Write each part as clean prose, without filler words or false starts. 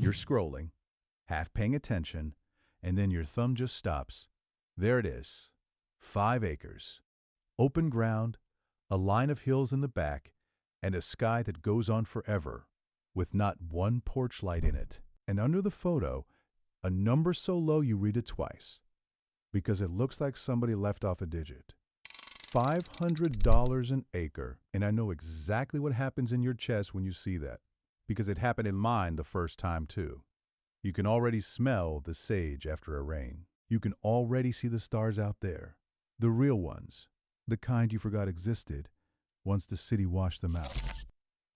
You're scrolling, half paying attention, and then your thumb just stops. There it is. 5 acres. Open ground, a line of hills in the back, and a sky that goes on forever, with not one porch light in it. And under the photo, a number so low you read it twice, because it looks like somebody left off a digit. $500 an acre. And I know exactly what happens in your chest when you see that, because it happened in mine the first time too. You can already smell the sage after a rain. You can already see the stars out there, the real ones, the kind you forgot existed once the city washed them out.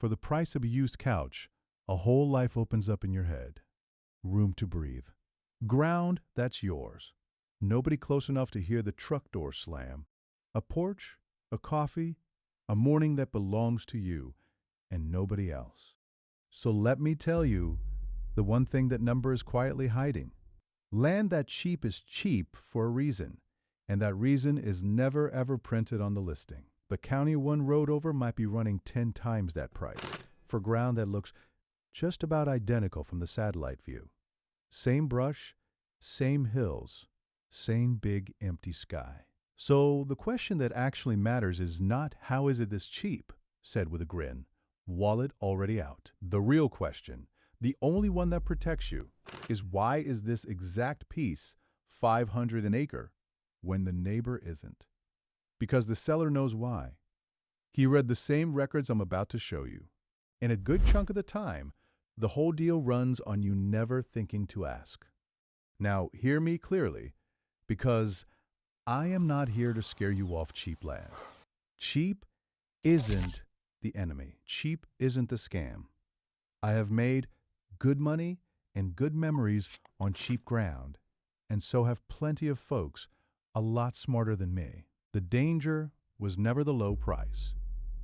For the price of a used couch, a whole life opens up in your head. Room to breathe. Ground that's yours. Nobody close enough to hear the truck door slam. A porch, a coffee, a morning that belongs to you and nobody else. So let me tell you the one thing that number is quietly hiding. Land that cheap is cheap for a reason, and that reason is never ever printed on the listing. The county one road over might be running 10 times that price for ground that looks just about identical from the satellite view. Same brush, same hills, same big empty sky. So the question that actually matters is not how is it this cheap, said with a grin, wallet already out. The real question, the only one that protects you, is why is this exact piece $500 an acre when the neighbor isn't? Because the seller knows why. He read the same records I'm about to show you. And a good chunk of the time, the whole deal runs on you never thinking to ask. Now, hear me clearly, because I am not here to scare you off cheap land. Cheap isn't the enemy. Cheap isn't the scam. I have made good money and good memories on cheap ground, and so have plenty of folks a lot smarter than me. The danger was never the low price.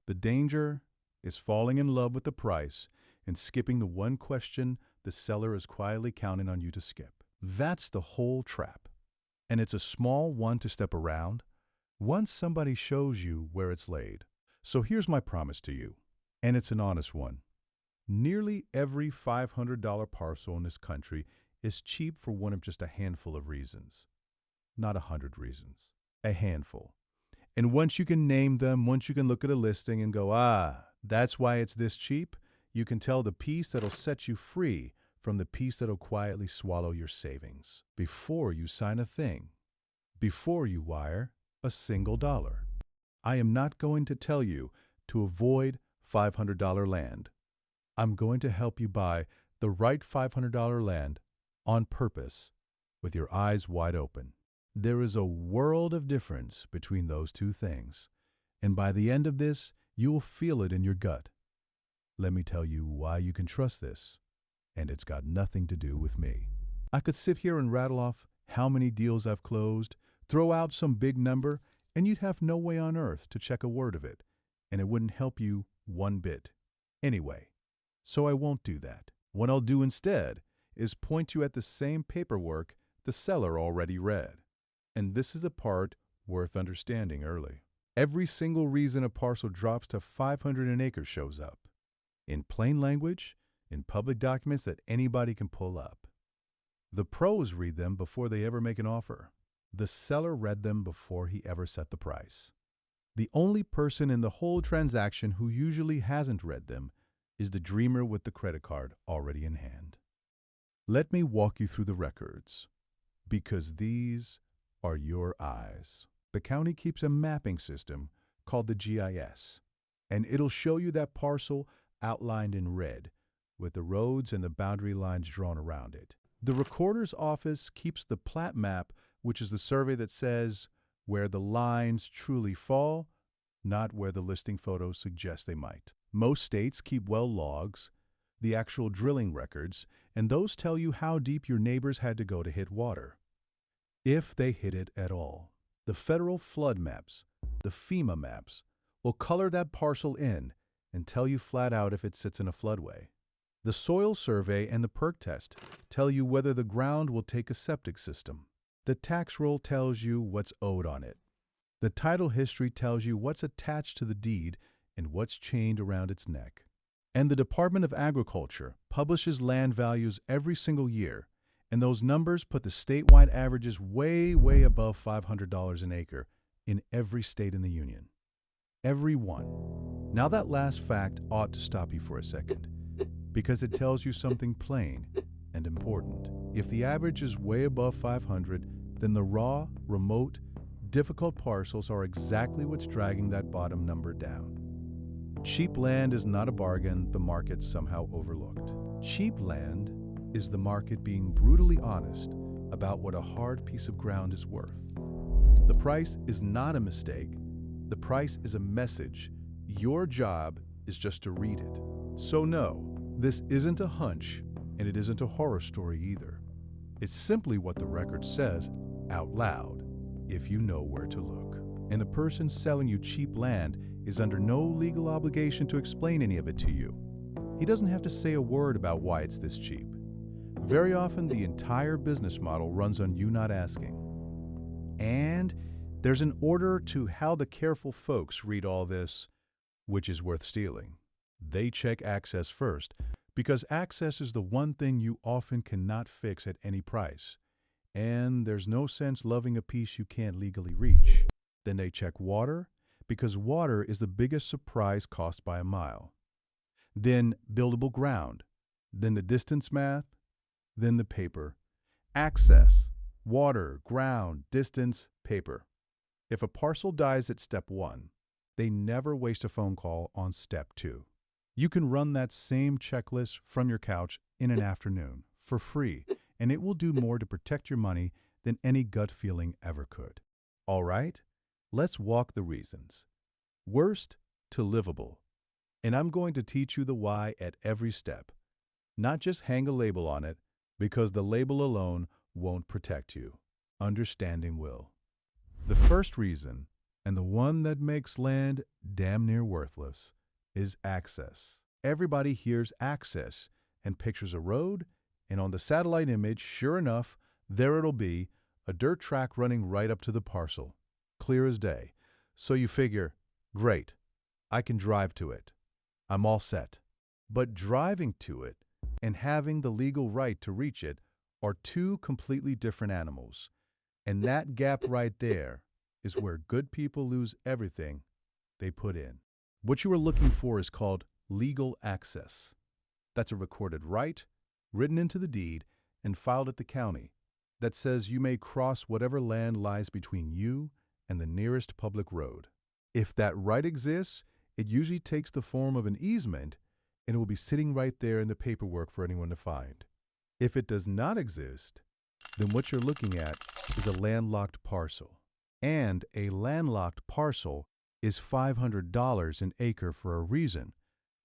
The danger is falling in love with the price and skipping the one question the seller is quietly counting on you to skip. That's the whole trap. And it's a small one to step around once somebody shows you where it's laid. So here's my promise to you, and it's an honest one. Nearly every $500 parcel in this country is cheap for one of just a handful of reasons. Not 100 reasons. A handful. And once you can name them, once you can look at a listing and go, that's why it's this cheap, you can tell the piece that'll set you free from the piece that'll quietly swallow your savings before you sign a thing, before you wire a single dollar. I am not going to tell you to avoid $500 land. I'm going to help you buy the right $500 land on purpose with your eyes wide open. There is a world of difference between those two things, and by the end of this, you will feel it in your gut. Let me tell you why you can trust this, and it's got nothing to do with me. I could sit here and rattle off how many deals I've closed, throw out some big number, and you'd have no way on earth to check a word of it, and it wouldn't help you one bit. Anyway, so I won't do that. What I'll do instead is point you at the same paperwork the seller already read. And this is the part worth understanding early. Every single reason a parcel drops to $500 an acre shows up. In plain language, in public documents that anybody can pull up. The pros read them before they ever make an offer. The seller read them before he ever set the price. The only person in the whole transaction who usually hasn't read them is the dreamer with the credit card already in hand. Let me walk you through the records, because these are your eyes. The county keeps a mapping system called the GIS, and it'll show you that parcel outlined in red, with the roads and the boundary lines drawn around it. The recorder's office keeps the plat map, which is the survey that says where the lines truly fall, not where the listing photos suggest they might. Most states keep well logs, the actual drilling records, and those tell you how deep your neighbors had to go to hit water, if they hit it at all. The federal flood maps, the FEMA maps, will color that parcel in and tell you flat out if it sits in a floodway. The soil survey and the perk test tell you whether the ground will take a septic system. The tax roll tells you what's owed on it. The title history tells you what's attached to the deed and what's chained around its neck. And the Department of Agriculture publishes land values every single year, and those numbers put the statewide averages way, way above $500 an acre in every state in the union. Every one. Now that last fact ought to stop you for a second, because it tells you something plain and important. If the average is way above 500, then the raw, remote, difficult parcels are exactly what's dragging that bottom number down. Cheap land is not a bargain the market somehow overlooked. Cheap land is the market being brutally honest about what a hard piece of ground is worth. The price is not a mistake. The price is a message. Your job is just to read it. So no, this isn't a hunch, and it isn't a horror story either. It's simply what the record says out loud, if you know where to look. And the person selling you cheap land is under no legal obligation to explain any of it to you. He doesn't have to say a word about why it's this cheap. Very often, the entire business model runs on you not asking. And there's an order to how the careful folks read all this, which is worth stealing. They check access first, because access is the one thing you often cannot fix at any price. And there's no sense loving a piece you can't legally reach. Then they check water, because water is the biggest surprise cost by a mile. Then buildable ground, then the distance math, then the paper. Access, water, ground, distance, paper. If a parcel dies at step 1, they never waste a phone call on step 2. You can run that same checklist from your couch in an afternoon for free, and it will do more to protect your money than any gut feeling ever could. All right, let's walk the reasons. Worst to livable. And I'm going to teach you the why at every step. Not just hang a label on it, because the label alone won't protect you. Understanding will. The first reason, and the one that makes land damn near worthless, is access. Everybody hears access and pictures a road, and on the satellite image, sure enough, there it'll be, a dirt track running right up to the parcel, clear as day. So you figure, great, I can drive to it. I'm all set. But driving to it and having the legal right to reach it are two completely different animals. And that gap right there is where good people lose everything they put in. What you are looking for is called legal access. That's a recorded right, written into the deed, and filed at the county, that says you may cross whatever land lies between you and the nearest public road. If that right exists, it usually takes the form of an easement, and it will be sitting right there in the paperwork for anyone to find. If it does not exist, then what you're looking at is a landlocked parcel. And a landlocked parcel is $500 an acre for a reason.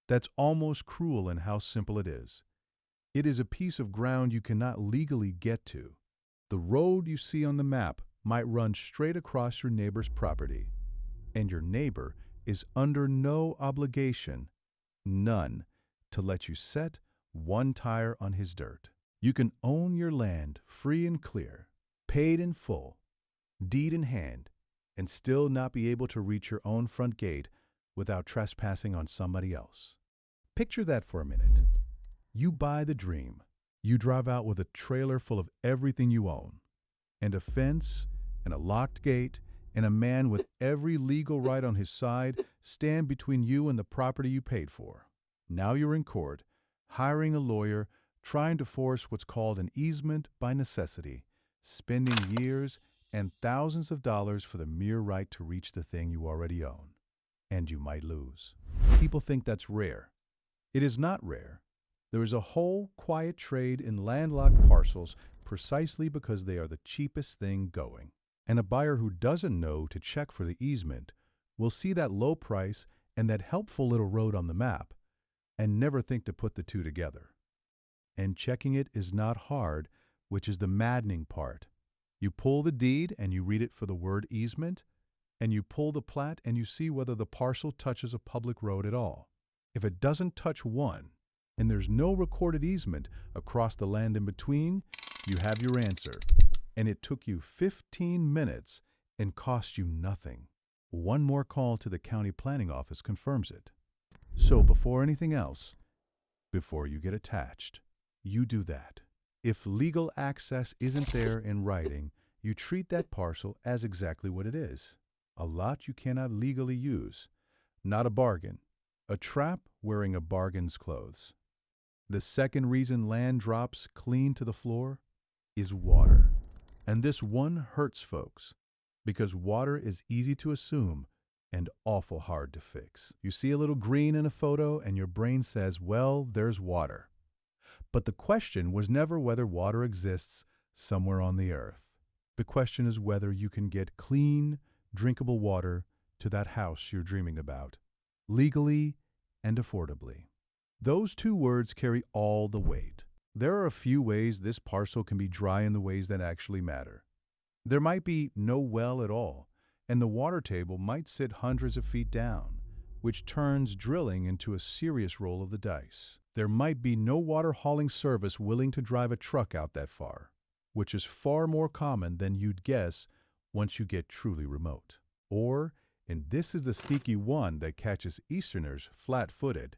That's almost cruel in how simple it is. It is a piece of ground you cannot legally get to. The road you see on the map might run straight across your neighbor's property, and your neighbor is under no obligation, none, to let you set one tire on his dirt. You can own your land free and clear, paid in full, deed in hand, and still not be able to reach your own front gate without trespassing on somebody else. Picture that for a minute. You buy the dream. You drive out with a trailer full of everything you own, and a fence, and a locked gate, and a man with every legal right on his side stand between you and the property you paid for. Now you're in court, hiring a lawyer, trying to force what's called an easement by necessity, spending years and thousands of dollars for the mere right to reach the thing you already own. And you might lose. People think that's rare. It is not rare. There is a whole quiet trade in landlocked parcels precisely because they are the cheapest thing going. And a buyer who doesn't know to check for the easement will see that low price and that helpful little road on the map and never think to put the two together. And checking it is not hard, which is the maddening part. You pull the deed and you read it for the word easement, and you pull the plat and you see whether the parcel touches a public road at all. If it doesn't touch one, and there's no recorded easement across the land in between, you have your answer. And it took you 15 minutes and cost you nothing. One more call to the county planning office confirms it. So before anything else, before you get attached. You do that. If legal access isn't there in writing, you treat that parcel as exactly what it is: a lot you cannot legally use, not a bargain, a trap wearing a bargain's clothes. The second reason land drops clean to the floor is water. And this one hurts folks, because water is easy to assume and awful hard to fix. You see a little green in a photo and your brain says, well, there's water. But the question was never whether water exists somewhere on the earth. The question is whether you can get clean, drinkable water to that house you're dreaming about, legally and affordably. Those two words carry all the weight. There are a few ways this parcel can be dry in the ways that actually matter. There might be no well at all, and the water table might sit hundreds of feet down, which turns drilling into a serious roll of the dice. There might be no water hauling service willing to drive a truck out that far, which is far more common than you'd guess once you get truly remote. Or, and this is the sneaky one that catches Easterners flat-footed,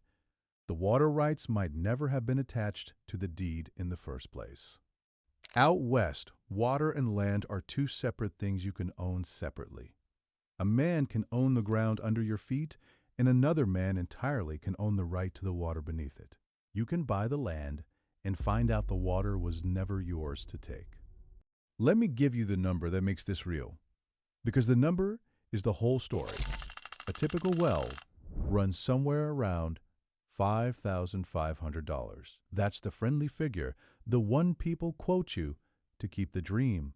the water rights might never have been attached to the deed in the first place. Out west, water and land are two separate things you can own separately. A man can own the ground under your feet, and another man entirely can own the right to the water beneath it. You can buy the land and find out the water was never yours to take. Let me give you the number that makes this real, because the number is the whole story. A typical well runs somewhere around $5,500. That's the friendly figure, the one people quote you to keep the dream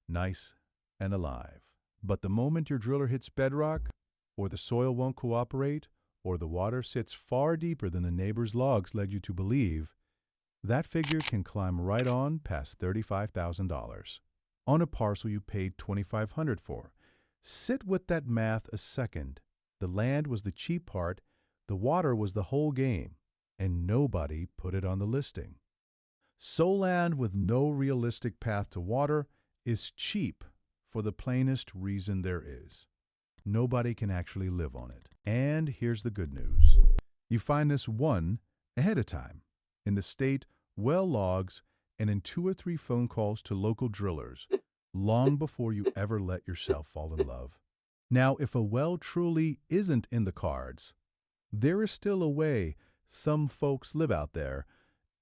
nice and alive. But the moment your driller hits bedrock, or the soil won't cooperate, or the water sits far deeper than the neighbor's logs led you to believe, that figure can climb right on past $35,000 on a parcel you paid $2,500 for. Sit with that math a second. The land was the cheap part, the water was the whole game, and nobody put it on the listing. So land with no realistic path to water is cheap for the plainest reason there is. Nobody can actually live on it. And here's the good news. You find this one ahead of time, in the state, well logs, and in 2 or 3 phone calls to local drillers, long before you ever let yourself fall in love. Now, if a well truly isn't in the cards, there is still a way some folks live out there,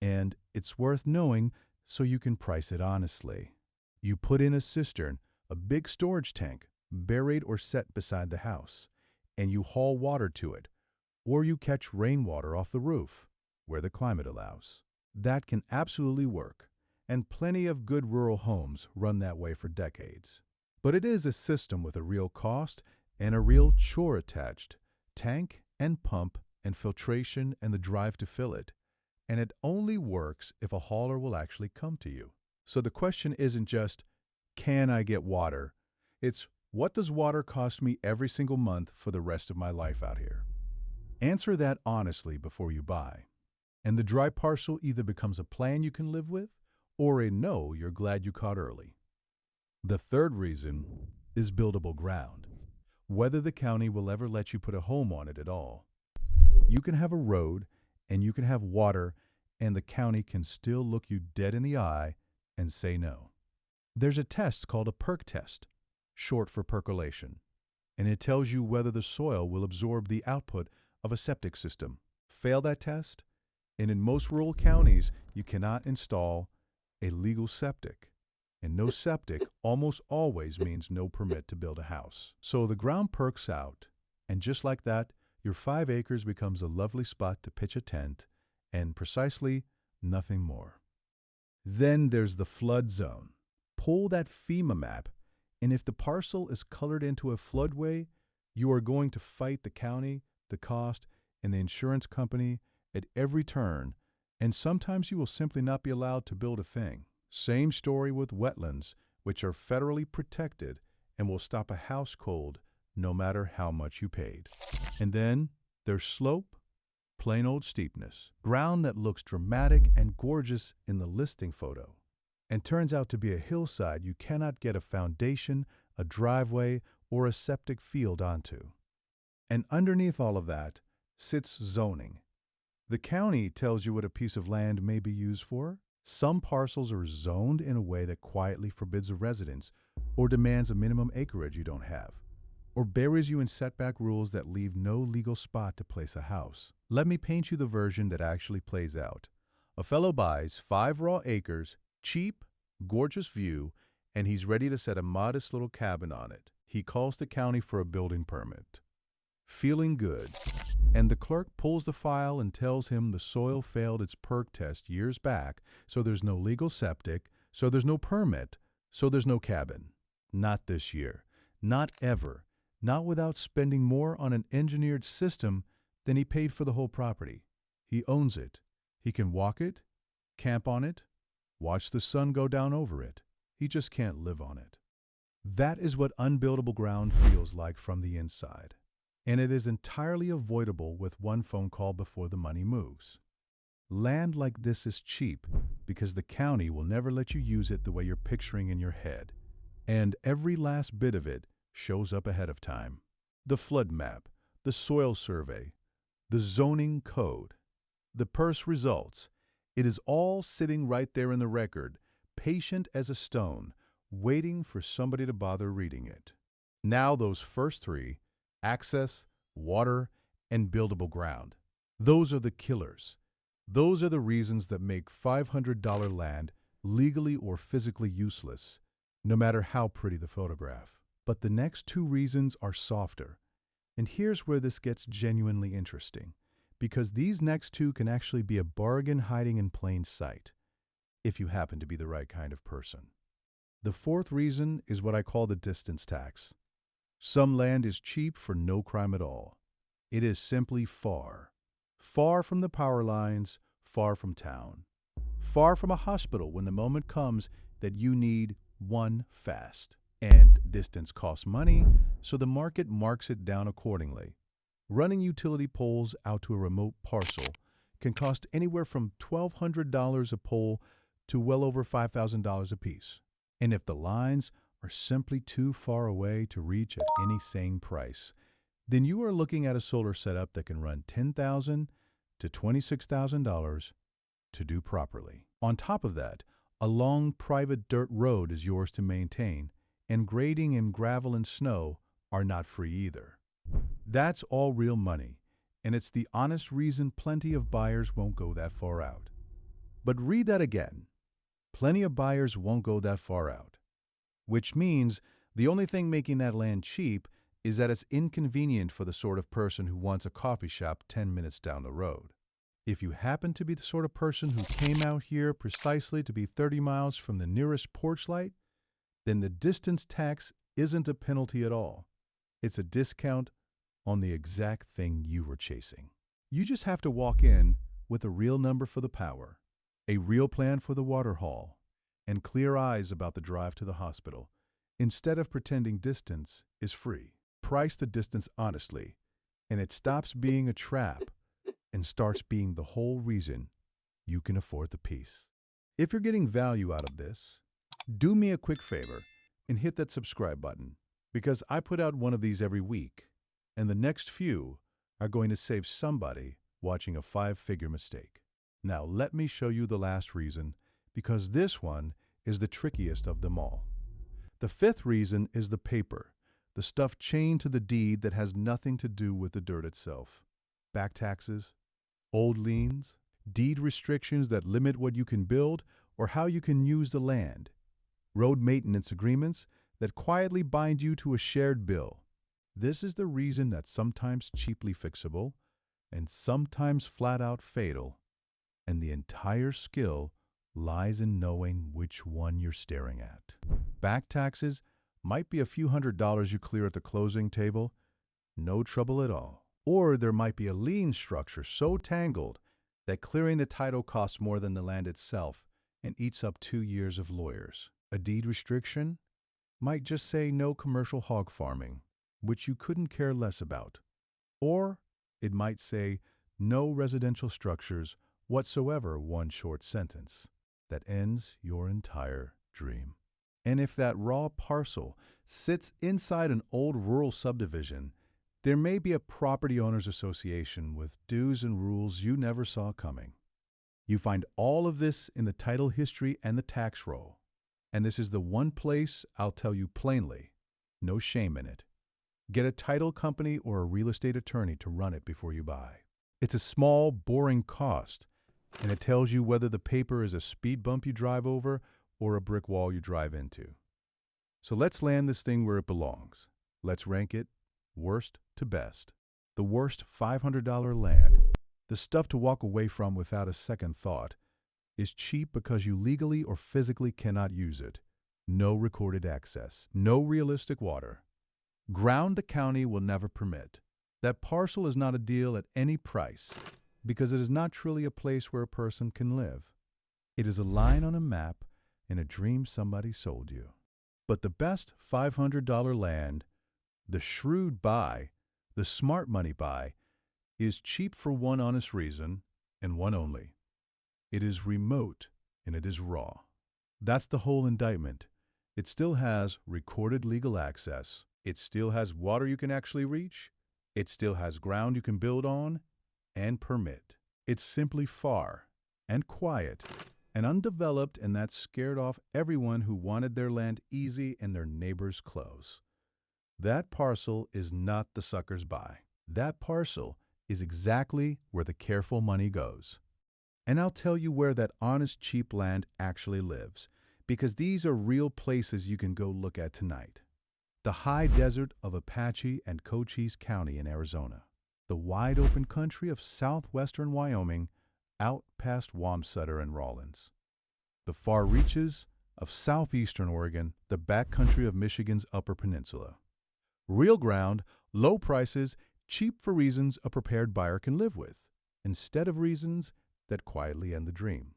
and it's worth knowing so you can price it honestly. You put in a cistern, a big storage tank, buried or set beside the house, and you haul water to it, or you catch rainwater off the roof, where the climate allows. That can absolutely work, and plenty of good rural homes run that way for decades. But it is a system with a real cost and a real chore attached: tank and pump and filtration and the drive to fill it. And it only works if a hauler will actually come to you. So the question isn't just, can I get water? It's, what does water cost me every single month for the rest of my life out here? Answer that honestly before you buy. And the dry parcel either becomes a plan you can live with, or a no you're glad you caught early. The third reason is buildable ground. Whether the county will ever let you put a home on it at all. You can have a road, and you can have water, and the county can still look you dead in the eye and say no. There's a test called a perk test, short for percolation, and it tells you whether the soil will absorb the output of a septic system. Fail that test, and in most rural counties, you cannot install a legal septic. And no septic almost always means no permit to build a house. So the ground perks out, and just like that, your 5 acres becomes a lovely spot to pitch a tent, and precisely nothing more. Then there's the flood zone. Pull that FEMA map, and if the parcel is colored into a floodway, you are going to fight the county, the cost, and the insurance company at every turn, and sometimes you will simply not be allowed to build a thing. Same story with wetlands, which are federally protected and will stop a house cold no matter how much you paid. And then there's slope, plain old steepness, ground that looks dramatic and gorgeous in the listing photo, and turns out to be a hillside you cannot get a foundation, a driveway, or a septic field onto. And underneath all of that sits zoning. The county tells you what a piece of land may be used for. Some parcels are zoned in a way that quietly forbids a residence or demands a minimum acreage you don't have, or buries you in setback rules that leave no legal spot to place a house. Let me paint you the version that actually plays out. A fellow buys 5 raw acres, cheap, gorgeous view, and he's ready to set a modest little cabin on it. He calls the county for a building permit. Feeling good. And the clerk pulls the file and tells him the soil failed its perk test years back, so there's no legal septic, so there's no permit, so there's no cabin. Not this year. Not ever. Not without spending more on an engineered system than he paid for the whole property. He owns it. He can walk it, camp on it, watch the sun go down over it. He just can't live on it. That is what unbuildable ground feels like from the inside. And it is entirely avoidable with one phone call before the money moves. Land like this is cheap because the county will never let you use it the way you're picturing in your head. And every last bit of it shows up ahead of time. The flood map, the soil survey, the zoning code, the PERS results. It is all sitting right there in the record, patient as a stone, waiting for somebody to bother reading it. Now those first 3, access, water, and buildable ground. Those are the killers. Those are the reasons that make $500 land legally or physically useless, no matter how pretty the photograph. But the next 2 reasons are softer. And here's where this gets genuinely interesting, because these next 2 can actually be a bargain hiding in plain sight, if you happen to be the right kind of person. The 4th reason is what I call the distance tax. Some land is cheap for no crime at all. It is simply far. Far from the power lines, far from town. Far from a hospital when the moment comes that you need one fast. And distance costs money, so the market marks it down accordingly. Running utility poles out to a remote parcel can cost anywhere from $1,200 a pole to well over $5,000 a piece. And if the lines are simply too far away to reach at any sane price, then you are looking at a solar setup that can run $10,000 to $26,000 to do properly. On top of that, a long private dirt road is yours to maintain, and grading in gravel and snow are not free either. That's all real money, and it's the honest reason plenty of buyers won't go that far out. But read that again. Plenty of buyers won't go that far out. Which means the only thing making that land cheap is that it's inconvenient for the sort of person who wants a coffee shop 10 minutes down the road. If you happen to be the sort of person who came out here precisely to be 30 miles from the nearest porch light, then the distance tax isn't a penalty at all. It's a discount on the exact thing you were chasing. You just have to walk in with a real number for the power, a real plan for the water haul, and clear eyes about the drive to the hospital, instead of pretending distance is free. Price the distance honestly, and it stops being a trap and starts being the whole reason you can afford the piece. If you're getting value out of this, do me a quick favor and hit that subscribe button, because I put out one of these every week, and the next few are going to save somebody watching a 5-figure mistake. Now let me show you the last reason, because this one is the trickiest of them all. The 5th reason is the paper, the stuff chained to the deed that has nothing to do with the dirt itself. Back taxes, old liens, deed restrictions that limit what you can build or how you can use the land, road maintenance agreements that quietly bind you to a shared bill. This is the reason that's sometimes cheaply fixable and sometimes flat out fatal, and the entire skill lies in knowing which one you're staring at. Back taxes might be a few $100s you clear at the closing table, no trouble at all. Or there might be a lien structure so tangled that clearing the title costs more than the land itself and eats up 2 years of lawyers. A deed restriction might just say no commercial hog farming, which you couldn't care less about. Or it might say no residential structures whatsoever, one short sentence that ends your entire dream. And if that raw parcel sits inside an old rural subdivision, There may be a property owners association with dues and rules you never saw coming. You find all of this in the title history and the tax roll. And this is the one place I'll tell you plainly, no shame in it. Get a title company or a real estate attorney to run it before you buy. It's a small, boring cost, and it tells you whether the paper is a speed bump you drive over or a brick wall you drive into. So let's land this thing where it belongs. Let's rank it worst to best. The worst $500 land, the stuff to walk away from without a second thought, is cheap because you legally or physically cannot use it. No recorded access, no realistic water. Ground the county will never permit. That parcel is not a deal at any price because it is not truly a place where a person can live. It is a line on a map and a dream somebody sold you. But the best $500 land, the shrewd buy, the smart money buy, is cheap for one honest reason and one only. It is remote and it is raw. That's the whole indictment. It still has recorded legal access. It still has water you can actually reach. It still has ground you can build on and permit. It's simply far and quiet and undeveloped, and that scared off everyone who wanted their land easy and their neighbors close. That parcel is not the sucker's buy. That parcel is exactly where the careful money goes. And I'll tell you where that honest, cheap land actually lives, because these are real places you can go look at tonight. The high desert of Apache and Cochise County in Arizona. The wide open country of southwestern Wyoming, out past Wamsutter and Rawlins. The far reaches of southeastern Oregon, the backcountry of Michigan's Upper Peninsula. Real ground, low prices, cheap for reasons a prepared buyer can live with, instead of reasons that quietly end the dream.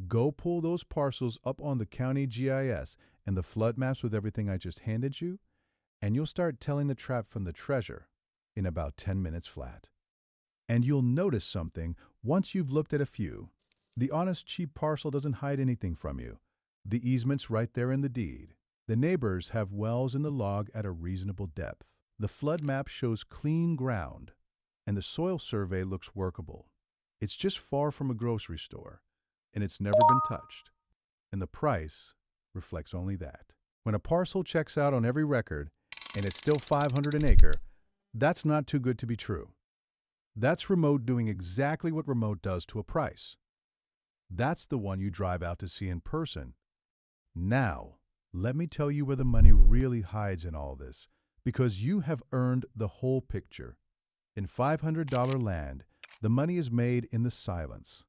Go pull those parcels up on the county GIS and the flood maps with everything I just handed you, and you'll start telling the trap from the treasure in about 10 minutes flat. And you'll notice something once you've looked at a few. The honest, cheap parcel doesn't hide anything from you. The easement's right there in the deed. The neighbors have wells in the log at a reasonable depth. The flood map shows clean ground, and the soil survey looks workable. It's just far from a grocery store, and it's never been touched. And the price reflects only that. When a parcel checks out on every record, and it's still $500 an acre, that's not too good to be true. That's remote doing exactly what remote does to a price. That's the one you drive out to see in person. Now, let me tell you where the money really hides in all this, because you have earned the whole picture. In $500 land, the money is made in the silence.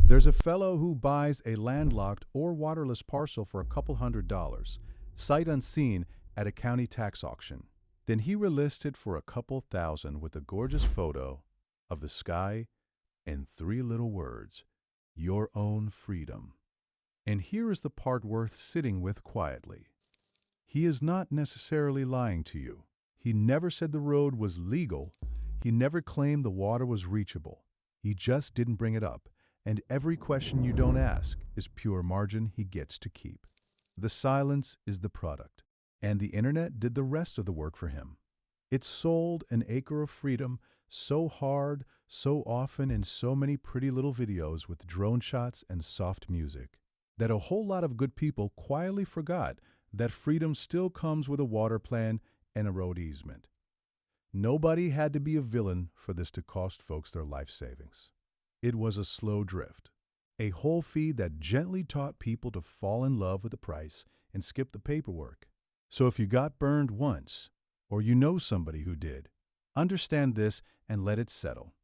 There's a fellow who buys a landlocked or waterless parcel for a couple $100, sight unseen, at a county tax auction. Then he relists it for a couple $1,000 with a gorgeous photo of the sky and 3 little words, your own freedom. And here is the part worth sitting with quietly. He is not necessarily lying to you. He never said the road was legal. He never claimed the water was reachable. He just didn't bring it up. And every question you don't ask is pure margin he gets to keep. The silence is the product, and the internet did the rest of the work for him. It sold an acre of freedom so hard, so often, in so many pretty little videos with drone shots and soft music, that a whole lot of good people quietly forgot that freedom still comes with a water plan and a road easement. Nobody had to be a villain for this to cost folks their life savings. It was a slow drift, a whole feed that gently taught people to fall in love with the price and skip the paperwork. So if you got burned once, or you know somebody who did, understand this and let it settle.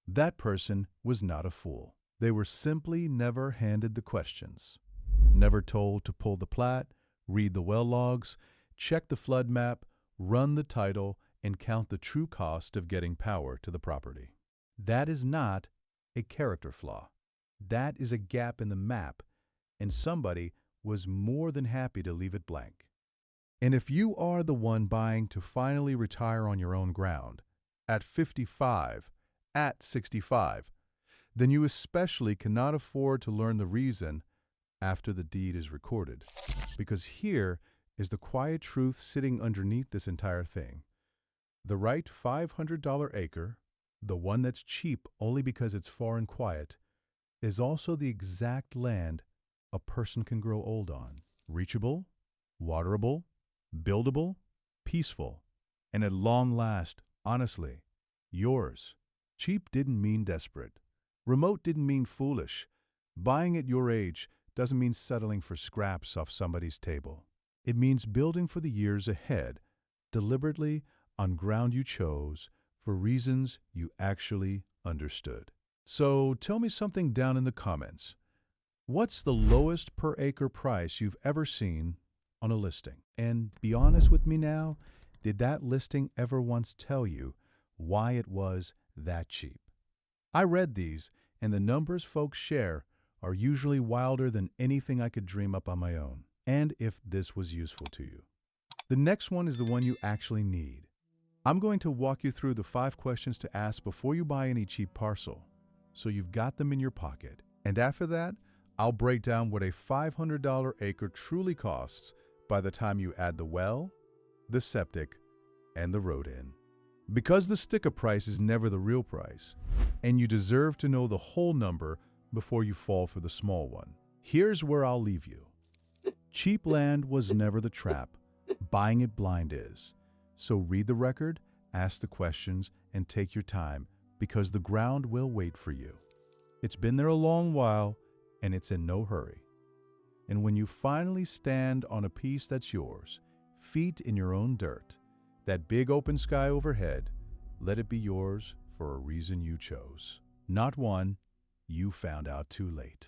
That person was not a fool. They were simply never handed the questions, never told to pull the plat, read the well logs, check the flood map, run the title, and count the true cost of getting power to the property. That is not a character flaw. That is a gap in the map, and somebody was more than happy to leave it blank. And if you are the one buying to finally retire on your own ground, at 55, at 65, then you especially cannot afford to learn the reason after the deed is recorded. Because here is the quiet truth sitting underneath this entire thing. The right $500 acre, the one that's cheap only because it's far and quiet, is also the exact land a person can grow old on. Reachable, waterable, buildable, peaceful, and at long last, honestly, yours. Cheap didn't mean desperate. Remote didn't mean foolish. Buying at your age doesn't mean settling for scraps off somebody's table. It means building for the years ahead, deliberately on ground you chose for reasons you actually understood. So tell me something down in the comments. What's the lowest per acre price you've ever seen on a listing? And be honest with me now, did that listing ever once tell you why it was that cheap? I read these, and the numbers folks share are usually wilder than anything I could dream up on my own. And if this was useful to you. The next one is the one you actually need. I'm going to walk you through the 5 questions to ask before you buy any cheap parcel, so you've got them in your pocket. And after that, I'll break down what a $500 acre truly costs by the time you add the well, the septic, and the road in. Because the sticker price is never the real price, and you deserve to know the whole number before you fall for the small one. Here's where I'll leave you. Cheap land was never the trap. Buying it blind is. So read the record, ask the questions, and take your time, because the ground will wait for you. It's been there a long while, and it's in no hurry. And when you finally stand on a piece that's yours, feet in your own dirt, that big open sky overhead, let it be yours for a reason you chose. Not one you found out too late.